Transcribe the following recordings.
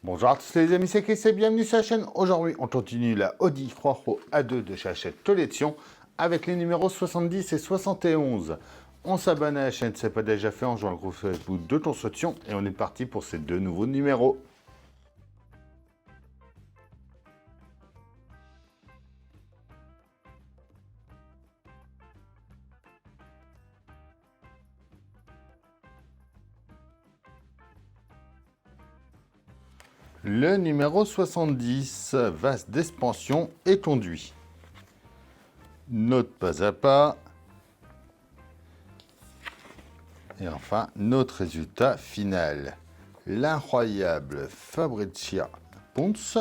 Bonjour à tous les amis, c'est Chris et bienvenue sur la chaîne. Aujourd'hui, on continue la Audi 3 Pro A2 de chez Hachette Collection avec les numéros 70 et 71. On s'abonne à la chaîne, si ce n'est pas déjà fait, on joint le groupe Facebook de ton soutien et on est parti pour ces deux nouveaux numéros. Le numéro 70, vase d'expansion et conduit. Note pas à pas. Et enfin, notre résultat final. L'incroyable Fabrizia Ponce.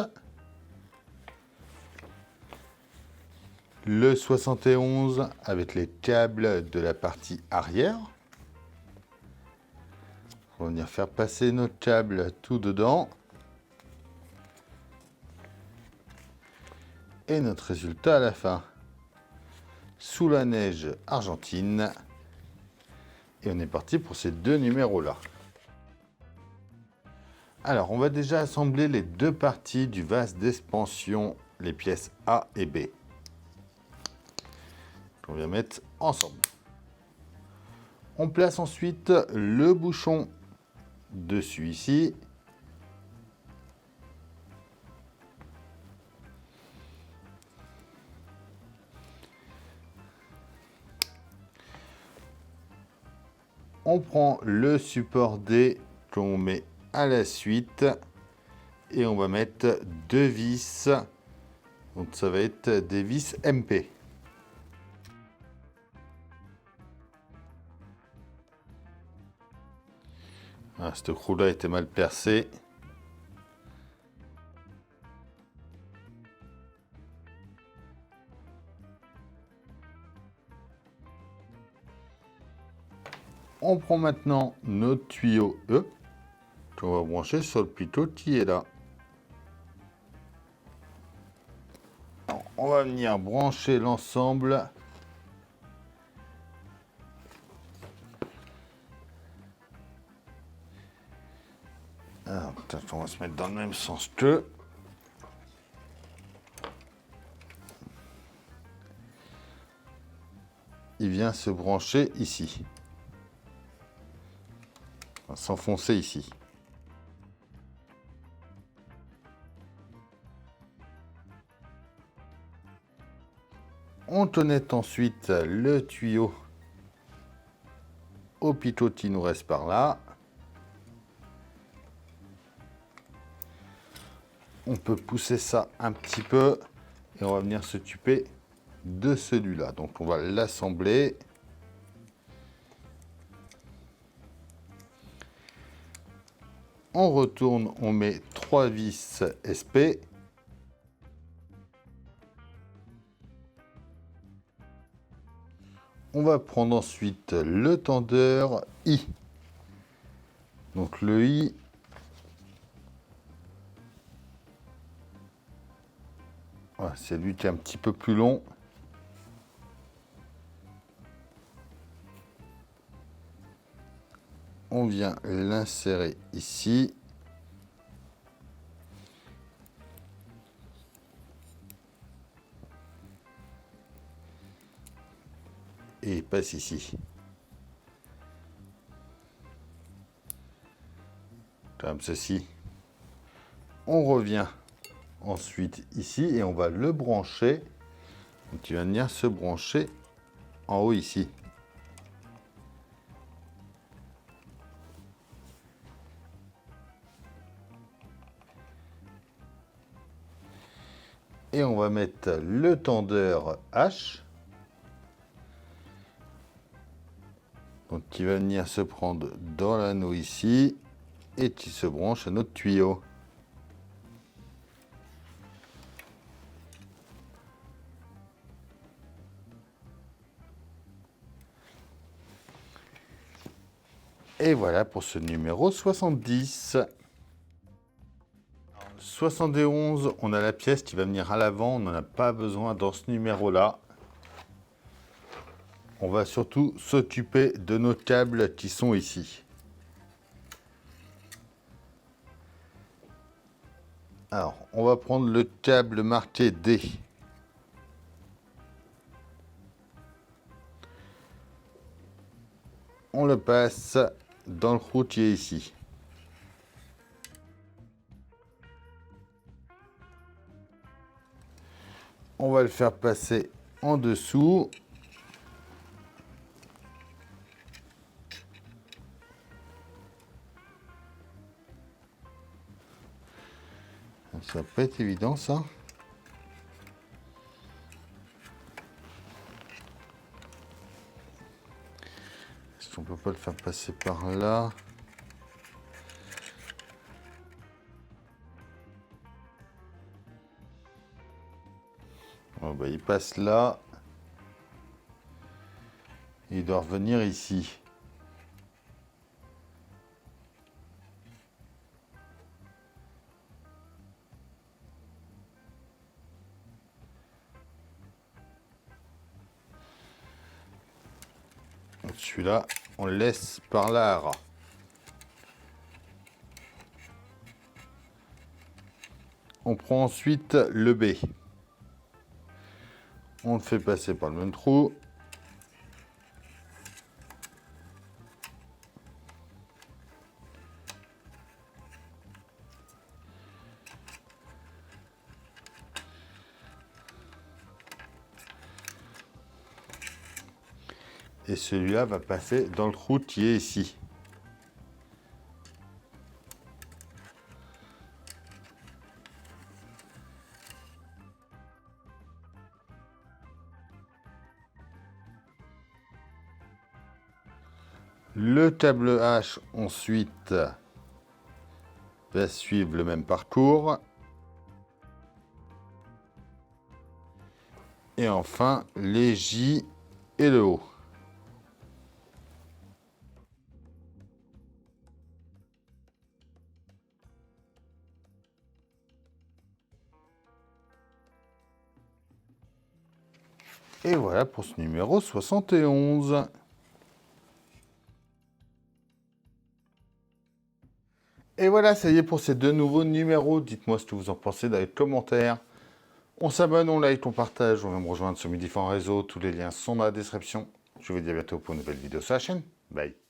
Le 71 avec les câbles de la partie arrière. On va venir faire passer notre câble tout dedans. Et notre résultat à la fin. Sous la neige argentine. Et on est parti pour ces deux numéros-là. Alors, on va déjà assembler les deux parties du vase d'expansion, les pièces A et B. On va mettre ensemble. On place ensuite le bouchon dessus ici. On prend le support D qu'on met à la suite et on va mettre deux vis. Donc ça va être des vis MP. Ah, cette roue-là était mal percée. On prend maintenant notre tuyau E qu'on va brancher sur le pitot qui est là. Alors, on va venir brancher l'ensemble. Alors, peut-être on va se mettre dans le même sens que. Il vient se brancher ici. S'enfoncer ici. On connecte ensuite le tuyau au pitot qui nous reste par là. On peut pousser ça un petit peu et on va venir s'occuper de celui-là. Donc on va l'assembler. On retourne, on met 3 vis SP. On va prendre ensuite le tendeur I. Donc le I, voilà, c'est lui qui est un petit peu plus long. On vient l'insérer ici. Et il passe ici. Comme ceci. On revient ensuite ici et on va le brancher. Donc il va venir se brancher en haut ici. Et on va mettre le tendeur H. Donc qui va venir se prendre dans l'anneau ici et qui se branche à notre tuyau. Et voilà pour ce numéro 70. 71, on a la pièce qui va venir à l'avant, on n'en a pas besoin dans ce numéro-là. On va surtout s'occuper de nos câbles qui sont ici. Alors, on va prendre le câble marqué D. On le passe dans le routier ici. On va le faire passer en dessous. Ça va pas être évident, ça. Est-ce qu'on peut pas le faire passer par là? Oh, bah, il passe là. Il doit revenir ici. Celui-là, on le laisse par là. On prend ensuite le B. On le fait passer par le même trou. Et celui-là va passer dans le trou qui est ici. Le câble H ensuite va suivre le même parcours. Et enfin les J et le O. Et voilà pour ce numéro 71. Et voilà, ça y est pour ces deux nouveaux numéros. Dites-moi ce que vous en pensez dans les commentaires. On s'abonne, on like, on partage, on va me rejoindre sur mes différents réseaux. Tous les liens sont dans la description. Je vous dis à bientôt pour une nouvelle vidéo sur la chaîne. Bye.